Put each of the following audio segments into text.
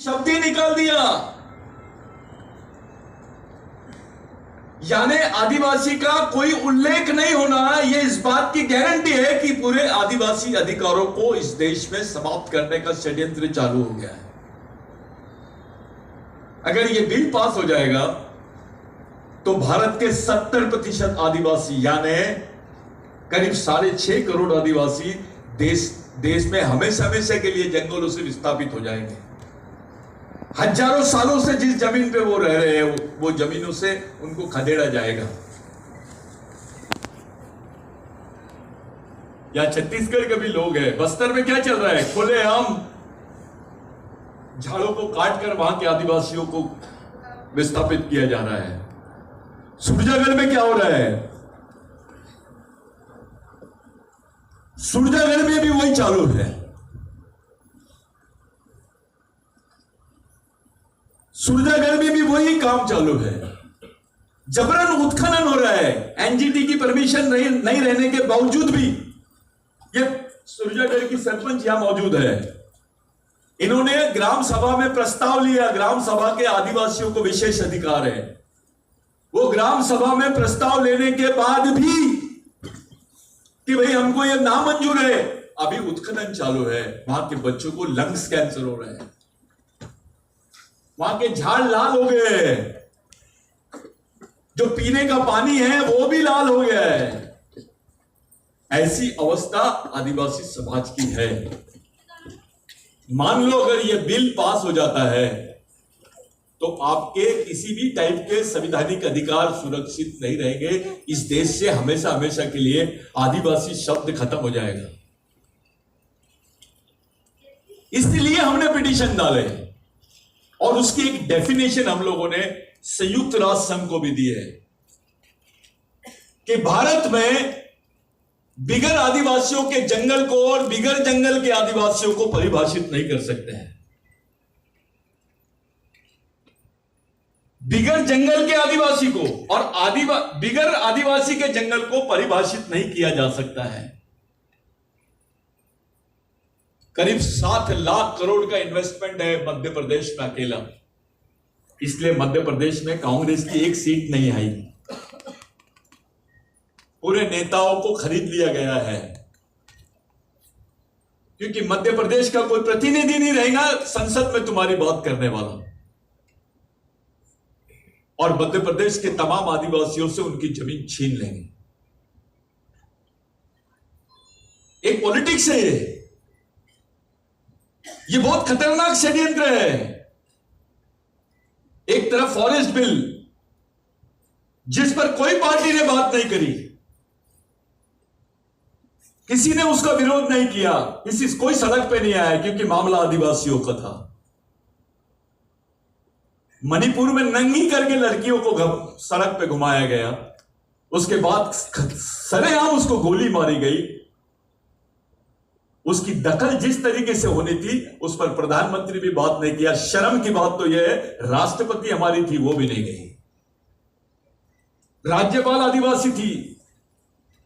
शब्द ही निकाल दिया। यानी आदिवासी का कोई उल्लेख नहीं होना, यह इस बात की गारंटी है कि पूरे आदिवासी अधिकारों को इस देश में समाप्त करने का षड्यंत्र चालू हो गया है। अगर यह बिल पास हो जाएगा तो भारत के 70% आदिवासी यानी करीब 6.5 करोड़ आदिवासी देश में हमेशा हमेशा के लिए जंगलों से विस्थापित हो जाएंगे। हजारों सालों से जिस जमीन पे वो रह रहे हैं वो जमीनों से उनको खदेड़ा जाएगा। या छत्तीसगढ़ के भी लोग हैं, बस्तर में क्या चल रहा है, खुलेआम झाड़ों को काटकर वहां के आदिवासियों को विस्थापित किया जा रहा है। सुरजागढ़ में क्या हो रहा है, सुरजागढ़ में भी वही चालू है। सुरजागढ़ में भी वही काम चालू है। जबरन उत्खनन हो रहा है, एनजीटी की परमिशन नहीं रहने के बावजूद भी। ये सुरजागढ़ की सरपंच यहां मौजूद है, इन्होंने ग्राम सभा में प्रस्ताव लिया। ग्राम सभा के आदिवासियों को विशेष अधिकार है। वो ग्राम सभा में प्रस्ताव लेने के बाद भी कि भाई हमको ये नामंजूर है, अभी उत्खनन चालू है। वहां के बच्चों को लंग्स कैंसर हो रहा है, वहां के झाड़ लाल हो गए हैं, जो पीने का पानी है वो भी लाल हो गया है। ऐसी अवस्था आदिवासी समाज की है। मान लो अगर यह बिल पास हो जाता है तो आपके किसी भी टाइप के संवैधानिक अधिकार सुरक्षित नहीं रहेंगे। इस देश से हमेशा हमेशा के लिए आदिवासी शब्द खत्म हो जाएगा। इसलिए हमने पिटीशन डाले और उसकी एक डेफिनेशन हम लोगों ने संयुक्त राष्ट्र संघ को भी दी है कि भारत में बिगर आदिवासियों के जंगल को और बिगर जंगल के आदिवासियों को परिभाषित नहीं कर सकते हैं। बिगर जंगल के आदिवासी को और बिगर आदिवासी के जंगल को परिभाषित नहीं किया जा सकता है। करीब 7 लाख करोड़ का इन्वेस्टमेंट है मध्य प्रदेश में अकेला, इसलिए मध्य प्रदेश में कांग्रेस की एक सीट नहीं आई। पूरे नेताओं को खरीद लिया गया है, क्योंकि मध्य प्रदेश का कोई प्रतिनिधि नहीं रहेगा संसद में तुम्हारी बात करने वाला, और मध्य प्रदेश के तमाम आदिवासियों से उनकी जमीन छीन लेंगे। एक पॉलिटिक्स है ये बहुत खतरनाक षड्यंत्र है। एक तरफ फॉरेस्ट बिल जिस पर कोई पार्टी ने बात नहीं करी, किसी ने उसका विरोध नहीं किया, कोई सड़क पे नहीं आया क्योंकि मामला आदिवासियों का था। मणिपुर में नंगी करके लड़कियों को सड़क पे घुमाया गया, उसके बाद सरेआम उसको गोली मारी गई। उसकी दखल जिस तरीके से होनी थी उस पर प्रधानमंत्री भी बात नहीं किया। शर्म की बात तो यह है, राष्ट्रपति हमारी थी वो भी नहीं गई, राज्यपाल आदिवासी थी,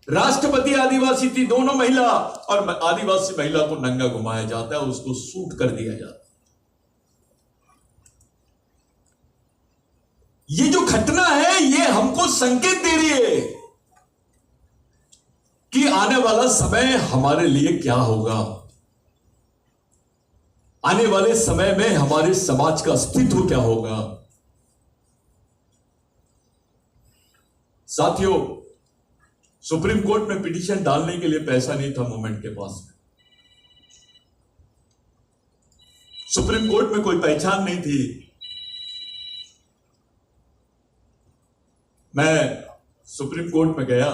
राष्ट्रपति आदिवासी थी, दोनों महिला, और आदिवासी महिला को नंगा घुमाया जाता है, उसको सूट कर दिया जाता है। ये जो घटना है ये हमको संकेत दे रही है कि आने वाला समय हमारे लिए क्या होगा, आने वाले समय में हमारे समाज का अस्तित्व क्या होगा। साथियों, सुप्रीम कोर्ट में पिटीशन डालने के लिए पैसा नहीं था मूवमेंट के पास। सुप्रीम कोर्ट में कोई पहचान नहीं थी। मैं सुप्रीम कोर्ट में गया,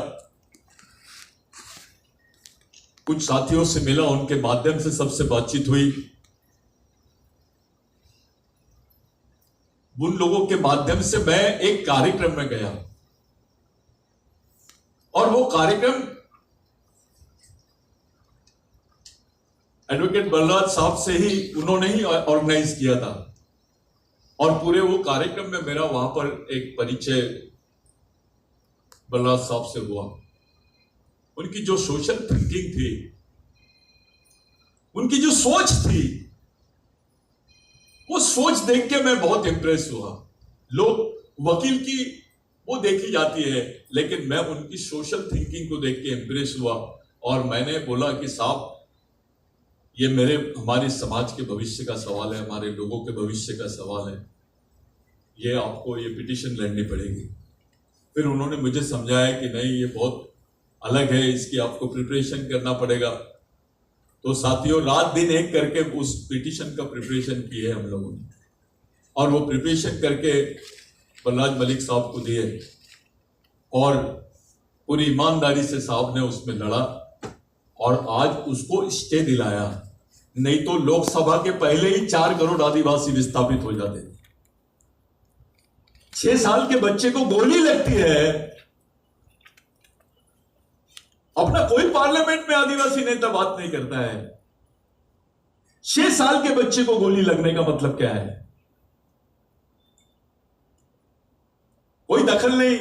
कुछ साथियों से मिला, उनके माध्यम से सबसे बातचीत हुई। उन लोगों के माध्यम से मैं एक कार्यक्रम में गया और वो कार्यक्रम एडवोकेट बलराज साहब से ही, उन्होंने ही ऑर्गेनाइज किया था। और पूरे वो कार्यक्रम में मेरा वहां पर एक परिचय बलराज साहब से हुआ। उनकी जो सोशल थिंकिंग थी, उनकी जो सोच थी, वो सोच देख के मैं बहुत इंप्रेस हुआ। लोग वकील की वो देखी जाती है, लेकिन मैं उनकी सोशल थिंकिंग को देख के इंप्रेस हुआ और मैंने बोला कि साहब ये हमारे समाज के भविष्य का सवाल है, हमारे लोगों के भविष्य का सवाल है, ये आपको ये पिटीशन लड़नी पड़ेगी। फिर उन्होंने मुझे समझाया कि नहीं ये बहुत अलग है, इसकी आपको प्रिपरेशन करना पड़ेगा। तो साथियों रात दिन एक करके उस पिटीशन का प्रिपरेशन किए है हम लोगों ने, और वो प्रिपरेशन करके बलराज मलिक साहब को दिए और पूरी ईमानदारी से साहब ने उसमें लड़ा और आज उसको स्टे दिलाया। नहीं तो लोकसभा के पहले ही 4 करोड़ आदिवासी विस्थापित हो जाते। 6 साल के बच्चे को गोली लगती है, अपना कोई पार्लियामेंट में आदिवासी नेता बात नहीं करता है। 6 साल के बच्चे को गोली लगने का मतलब क्या है? कोई दखल नहीं।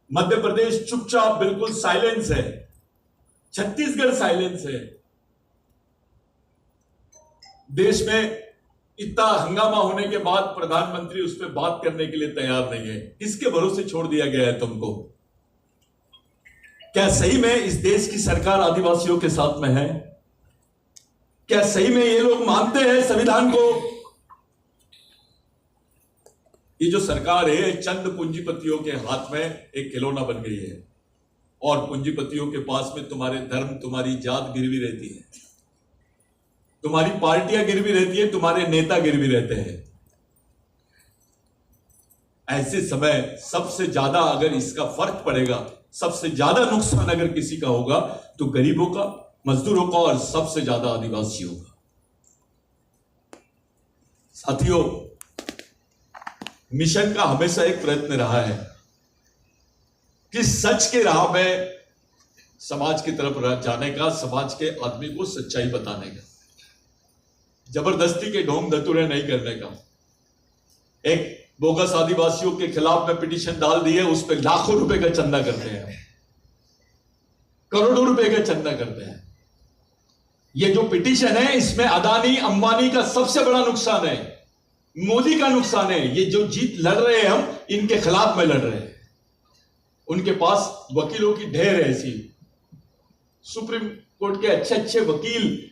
मध्य प्रदेश चुपचाप बिल्कुल साइलेंस है, छत्तीसगढ़ साइलेंस है। देश में इतना हंगामा होने के बाद प्रधानमंत्री उस पर बात करने के लिए तैयार नहीं है। किसके भरोसे छोड़ दिया गया है तुमको? क्या सही में इस देश की सरकार आदिवासियों के साथ में है? क्या सही में ये लोग मानते हैं संविधान को? ये जो सरकार है चंद पूंजीपतियों के हाथ में एक खिलौना बन गई है, और पूंजीपतियों के पास में तुम्हारे धर्म, तुम्हारी जात गिरवी रहती है, तुम्हारी पार्टियां गिरवी रहती है, तुम्हारे नेता गिरवी रहते हैं। ऐसे समय सबसे ज्यादा अगर इसका फर्क पड़ेगा, सबसे ज्यादा नुकसान अगर किसी का होगा तो गरीबों का, मजदूरों का और सबसे ज्यादा आदिवासियों का। साथियों मिशन का हमेशा एक प्रयत्न रहा है कि सच के राह में समाज की तरफ जाने का, समाज के आदमी को सच्चाई बताने का, जबरदस्ती के ढोंग धतूरे नहीं करने का। एक बोगस आदिवासियों के खिलाफ में पिटीशन डाल दी है, उस पर लाखों रुपए का चंदा करते हैं, करोड़ों रुपए का चंदा करते हैं। ये जो पिटीशन है इसमें अदानी अंबानी का सबसे बड़ा नुकसान है, मोदी का नुकसान है। ये जो जीत लड़ रहे हैं हम इनके खिलाफ में लड़ रहे हैं। उनके पास वकीलों की ढेर है ऐसी, सुप्रीम कोर्ट के अच्छे अच्छे वकील,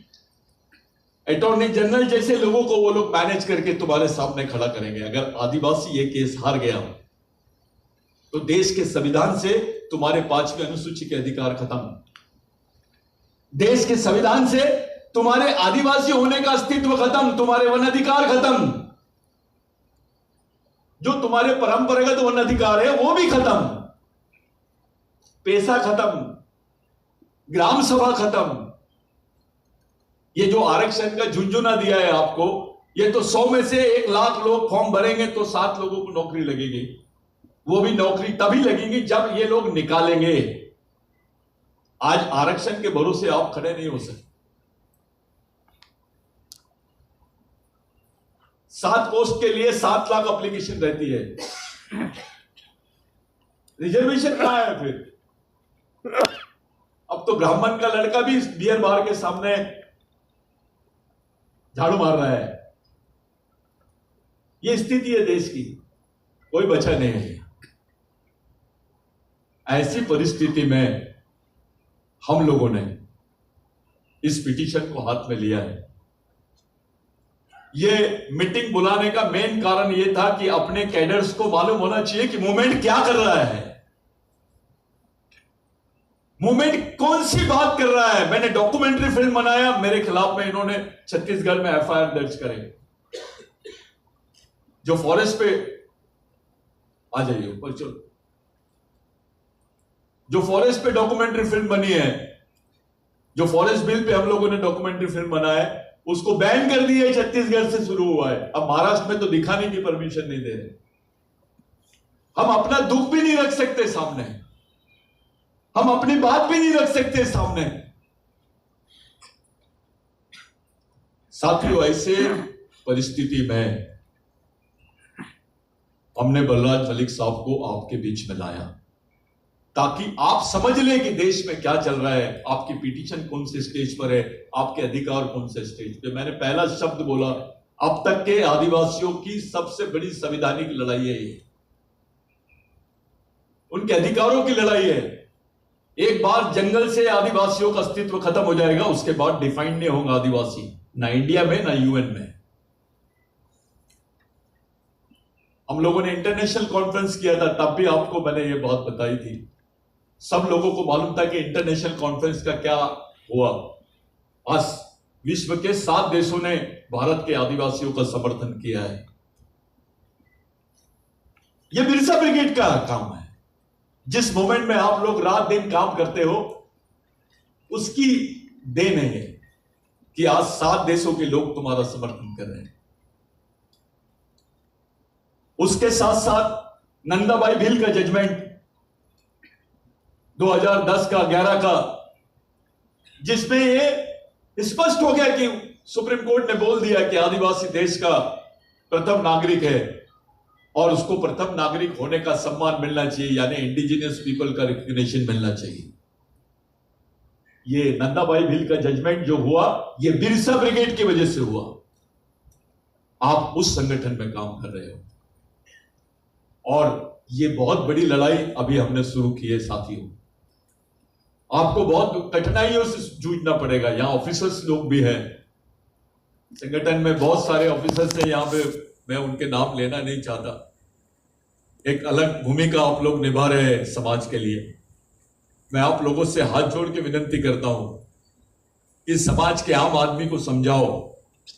अटॉर्नी जनरल जैसे लोगों को वो लोग मैनेज करके तुम्हारे सामने खड़ा करेंगे। अगर आदिवासी ये केस हार गया तो देश के संविधान से तुम्हारे 5वीं अनुसूची के अधिकार खत्म, देश के संविधान से तुम्हारे आदिवासी होने का अस्तित्व खत्म, तुम्हारे वन अधिकार खत्म, जो तुम्हारे परंपरागत वन अधिकार है वो भी खत्म, पैसा खत्म, ग्राम सभा खत्म। ये जो आरक्षण का झुंझुना दिया है आपको, ये तो 100 में से 1 लाख लोग फॉर्म भरेंगे तो 7 लोगों को नौकरी लगेगी। वो भी नौकरी तभी लगेगी जब ये लोग निकालेंगे। आज आरक्षण के भरोसे आप खड़े नहीं हो सकते। 7 पोस्ट के लिए 7 लाख एप्लीकेशन रहती है, रिजर्वेशन कहां है फिर? अब तो ब्राह्मण का लड़का भी बियर बार के सामने झाड़ू मार रहा है। ये स्थिति है देश की, कोई बचा नहीं है। ऐसी परिस्थिति में हम लोगों ने इस पिटीशन को हाथ में लिया है। ये मीटिंग बुलाने का मेन कारण ये था कि अपने कैडर्स को मालूम होना चाहिए कि मूवमेंट क्या कर रहा है, मूवमेंट कौन सी बात कर रहा है। मैंने डॉक्यूमेंट्री फिल्म बनाया, मेरे खिलाफ में इन्होंने छत्तीसगढ़ में एफआईआर दर्ज करे। जो फॉरेस्ट पे आ जाइए ऊपर चलो, जो फॉरेस्ट पे डॉक्यूमेंट्री फिल्म बनी है, जो फॉरेस्ट बिल पे हम लोगों ने डॉक्यूमेंट्री फिल्म बनाया है, उसको बैन कर दिया है। छत्तीसगढ़ से शुरू हुआ है, अब महाराष्ट्र में तो दिखाने की परमिशन नहीं दे रहे। हम अपना दुख भी नहीं रख सकते सामने, हम अपनी बात भी नहीं रख सकते सामने। साथियों ऐसे परिस्थिति में हमने बलराज मलिक साहब को आपके बीच में लाया ताकि आप समझ लें कि देश में क्या चल रहा है, आपकी पिटीशन कौन से स्टेज पर है, आपके अधिकार कौन से स्टेज पे। मैंने पहला शब्द बोला अब तक के आदिवासियों की सबसे बड़ी संवैधानिक लड़ाई है ये, उनके अधिकारों की लड़ाई है। एक बार जंगल से आदिवासियों का अस्तित्व खत्म हो जाएगा, उसके बाद डिफाइन नहीं होगा आदिवासी, ना इंडिया में ना यूएन में। हम लोगों ने इंटरनेशनल कॉन्फ्रेंस किया था, तब भी आपको मैंने ये बात बताई थी। सब लोगों को मालूम था कि इंटरनेशनल कॉन्फ्रेंस का क्या हुआ। आज विश्व के 7 देशों ने भारत के आदिवासियों का समर्थन किया है। यह बिरसा ब्रिगेड का काम है। जिस मोमेंट में आप लोग रात दिन काम करते हो, उसकी देन है कि आज 7 देशों के लोग तुम्हारा समर्थन कर रहे हैं। उसके साथ साथ नंदाबाई भील का जजमेंट 2010 का 11 का, जिसमें ये स्पष्ट हो गया कि सुप्रीम कोर्ट ने बोल दिया कि आदिवासी देश का प्रथम नागरिक है और उसको प्रथम नागरिक होने का सम्मान मिलना चाहिए, यानी इंडिजिनियस पीपल का रिकग्निशन मिलना चाहिए। ये नंदाबाई भील का जजमेंट जो हुआ, ये बिरसा ब्रिगेड की वजह से हुआ। आप उस संगठन में काम कर रहे हो और ये बहुत बड़ी लड़ाई अभी हमने शुरू की है साथियों। आपको बहुत कठिनाइयों से जूझना पड़ेगा। यहां ऑफिसर्स लोग भी हैं, संगठन में बहुत सारे ऑफिसर्स हैं यहां पे, मैं उनके नाम लेना नहीं चाहता। एक अलग भूमिका आप लोग निभा रहे हैं समाज के लिए। मैं आप लोगों से हाथ जोड़ के विनती करता हूं कि समाज के आम आदमी को समझाओ।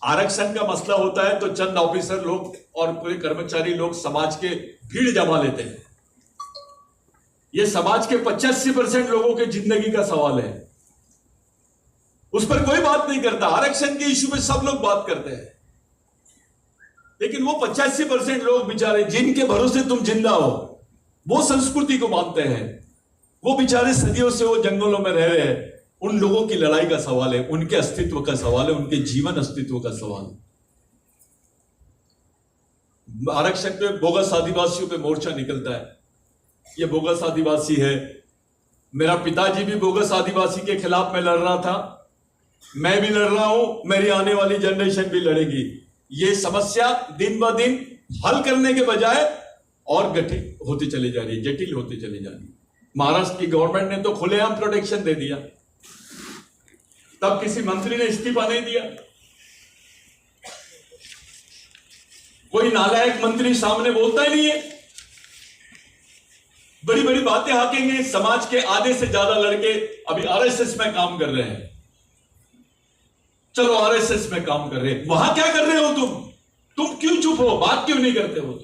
आरक्षण का मसला होता है तो चंद ऑफिसर लोग और पूरे कर्मचारी लोग समाज के भीड़ जमा लेते हैं। यह समाज के 85% लोगों के जिंदगी का सवाल है, उस पर कोई बात नहीं करता। आरक्षण के इश्यू में सब लोग बात करते हैं, लेकिन वो 85% लोग बेचारे जिनके भरोसे तुम जिंदा हो, वो संस्कृति को मानते हैं, वो बेचारे सदियों से वो जंगलों में रह रहे हैं। उन लोगों की लड़ाई का सवाल है, उनके अस्तित्व का सवाल है, उनके जीवन अस्तित्व का सवाल है। आरक्षण पे बोगस आदिवासियों पे मोर्चा निकलता है। ये बोगस आदिवासी है। मेरा पिताजी भी बोगस आदिवासी के खिलाफ में लड़ रहा था, मैं भी लड़ रहा हूं, मेरी आने वाली जनरेशन भी लड़ेगी। ये समस्या दिन ब दिन हल करने के बजाय और गठित होती चली जा रही है, जटिल होती चली जा रही है। महाराष्ट्र की गवर्नमेंट ने तो खुलेआम प्रोटेक्शन दे दिया, तब किसी मंत्री ने इस्तीफा नहीं दिया। कोई नालायक मंत्री सामने बोलता ही नहीं है, बड़ी बड़ी बातें हाकेंगे। समाज के आधे से ज्यादा लड़के अभी आरएसएस में काम कर रहे हैं। चलो आरएसएस में काम कर रहे हैं, वहां क्या कर रहे हो तुम क्यों चुप हो, बात क्यों नहीं करते हो?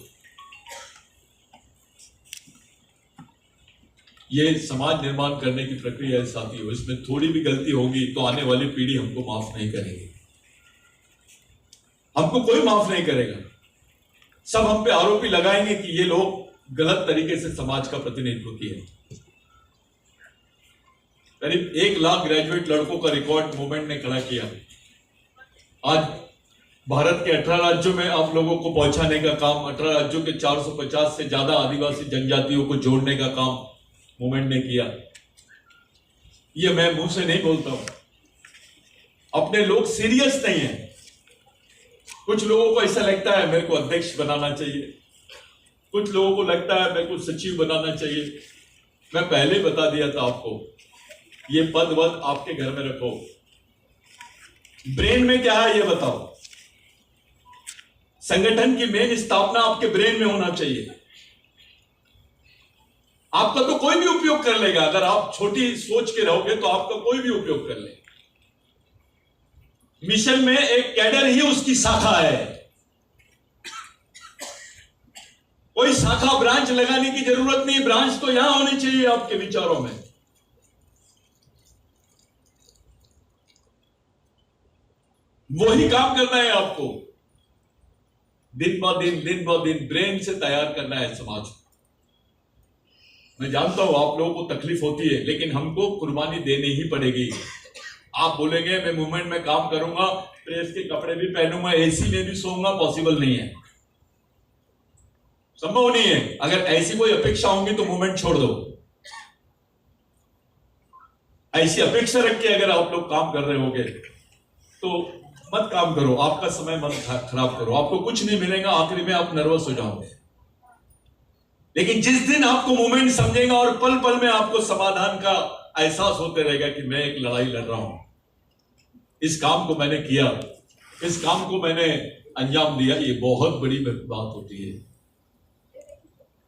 ये समाज निर्माण करने की प्रक्रिया है साथियों। इसमें थोड़ी भी गलती होगी तो आने वाली पीढ़ी हमको माफ नहीं करेगी, हमको कोई माफ नहीं करेगा। सब हम पे आरोपी लगाएंगे कि ये लोग गलत तरीके से समाज का प्रतिनिधित्व किए। करीब 1 लाख ग्रेजुएट लड़कों का रिकॉर्ड मूवमेंट ने खड़ा किया। आज भारत के 18 राज्यों में आप लोगों को पहुंचाने का काम, 18 राज्यों के 450 से ज्यादा आदिवासी जनजातियों को जोड़ने का काम मूवमेंट ने किया। ये मैं मुंह से नहीं बोलता हूं, अपने लोग सीरियस नहीं है। कुछ लोगों को ऐसा लगता है मेरे को अध्यक्ष बनाना चाहिए, कुछ लोगों को लगता है मेरे को सचिव बनाना चाहिए। मैं पहले बता दिया था आपको, ये पद वद आपके घर में रखो। ब्रेन में क्या है ये बताओ। संगठन की मेन स्थापना आपके ब्रेन में होना चाहिए। आपका तो कोई भी उपयोग कर लेगा, अगर आप छोटी सोच के रहोगे तो आपका कोई भी उपयोग कर लेगा। मिशन में एक कैडर ही उसकी शाखा है, कोई शाखा ब्रांच लगाने की जरूरत नहीं। ब्रांच तो यहां होनी चाहिए आपके विचारों में। वही काम करना है आपको, दिन ब दिन ब्रेन से तैयार करना है समाज को। मैं जानता हूं आप लोगों को तकलीफ होती है, लेकिन हमको कुर्बानी देनी ही पड़ेगी। आप बोलेंगे मैं मूवमेंट में काम करूंगा, प्रेस के कपड़े भी पहनूंगा, एसी में भी सोऊंगा, पॉसिबल नहीं है, संभव नहीं है। अगर ऐसी कोई अपेक्षा होंगी तो मूवमेंट छोड़ दो। ऐसी अपेक्षा रख के अगर आप लोग काम कर रहे होंगे तो मत काम करो, आपका समय मत खराब करो, आपको कुछ नहीं मिलेगा, आखिरी में आप नर्वस हो जाओगे। लेकिन जिस दिन आपको मोमेंट समझेगा और पल पल में आपको समाधान का एहसास होते रहेगा कि मैं एक लड़ाई लड़ रहा हूं, इस काम को मैंने किया, इस काम को मैंने अंजाम दिया, ये बहुत बड़ी बात होती है।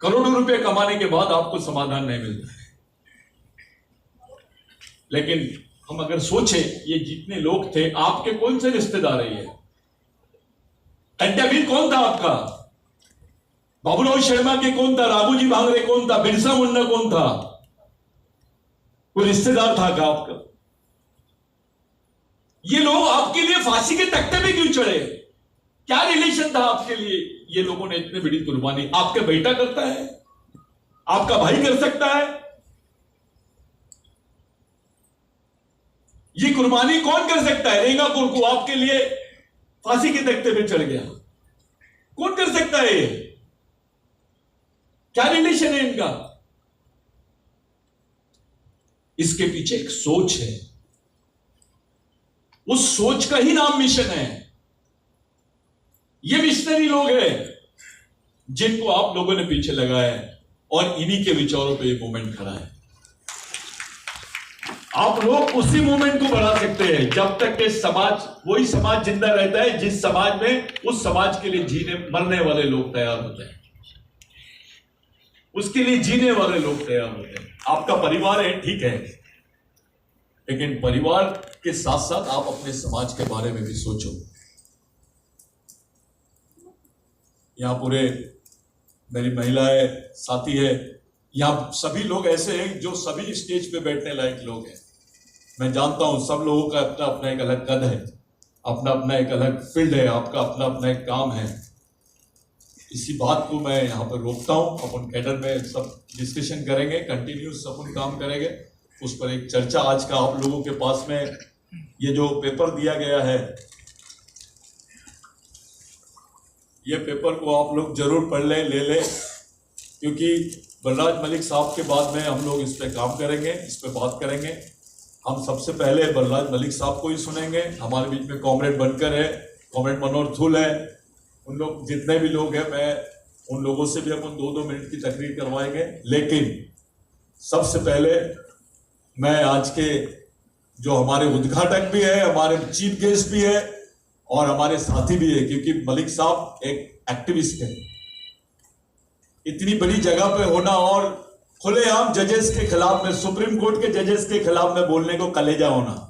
करोड़ों रुपए कमाने के बाद आपको समाधान नहीं मिलता है। लेकिन हम अगर सोचे, ये जितने लोग थे, आपके कौन से रिश्तेदार है? ये कंट्यावीर कौन था आपका? बाबूराव शर्मा के कौन था? राघोजी भांगरे कौन था? बिरसा मुंडा कौन था? कोई रिश्तेदार था क्या आपका? ये लोग आपके लिए फांसी के तख्ते पे क्यों चढ़े? क्या रिलेशन था आपके लिए? ये लोगों ने इतनी बड़ी कुर्बानी, आपका बेटा करता है? आपका भाई कर सकता है? ये कुर्बानी कौन कर सकता है? रेंगा कुरकू आपके लिए फांसी के तख्ते पे चढ़ गया, कौन कर सकता है? ये क्या रिलेशन है इनका? इसके पीछे एक सोच है, उस सोच का ही नाम मिशन है। ये मिशनरी लोग हैं जिनको आप लोगों ने पीछे लगाया है, और इन्हीं के विचारों पे ये मूवमेंट खड़ा है। आप लोग उसी मूवमेंट को बढ़ा सकते हैं जब तक कि समाज, वही समाज जिंदा रहता है जिस समाज में उस समाज के लिए जीने मरने वाले लोग तैयार होते हैं, उसके लिए जीने वाले लोग तैयार होते हैं। आपका परिवार है, ठीक है, लेकिन परिवार के साथ साथ आप अपने समाज के बारे में भी सोचो। यहां पूरे मेरी महिलाएं साथी है, यहां सभी लोग ऐसे हैं जो सभी स्टेज पे बैठने लायक लोग हैं। मैं जानता हूं सब लोगों का अपना अपना एक अलग कद है, अपना अपना एक अलग फील्ड है, आपका अपना अपना एक काम है। इसी बात को मैं यहाँ पर रोकता हूँ। अपन कैडर में सब डिस्कशन करेंगे, कंटिन्यूस अपन काम करेंगे उस पर। एक चर्चा आज का आप लोगों के पास में ये जो पेपर दिया गया है, ये पेपर को आप लोग जरूर पढ़ लें, ले लें, क्योंकि बलराज मलिक साहब के बाद में हम लोग इस पे काम करेंगे, इस पे बात करेंगे। हम सबसे पहले बलराज मलिक साहब को ही सुनेंगे। हमारे बीच में कॉमरेड बनकर है, कॉमरेड मनोहर थुल है, उन लोग जितने भी लोग हैं, मैं उन लोगों से भी अपन 2-2 मिनट की तकरीर करवाएंगे। लेकिन सबसे पहले मैं आज के जो हमारे उद्घाटक भी है, हमारे चीफ गेस्ट भी है और हमारे साथी भी है, क्योंकि मलिक साहब एक एक्टिविस्ट है। इतनी बड़ी जगह पे होना और खुलेआम जजेस के खिलाफ में, सुप्रीम कोर्ट के जजेस के खिलाफ में बोलने को कलेजा होना,